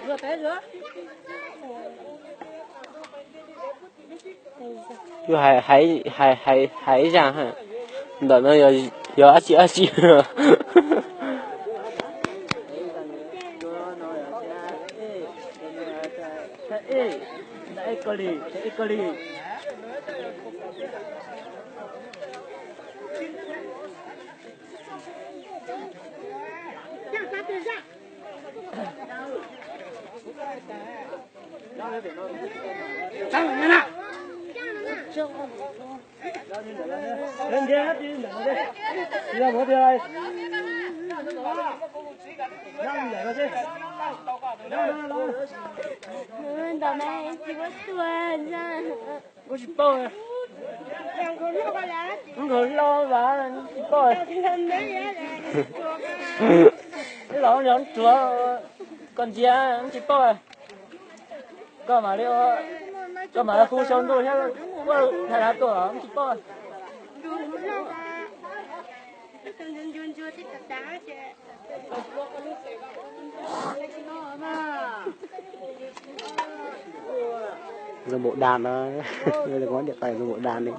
rửa té rửa. 就还一样哈，那要阿西了。一个哩。张人呢？人家的哪的？你要我的来。让你来了去。倒霉，结果断上。我去报啊。两口老板来了。两口老板，你去报啊。你老娘做管家，你去报啊。干嘛的？干嘛互相多下我太他多了，你去报啊。Rồi bộ đàn đó, bây giờ có điện thoại rồi bộ đàn đi.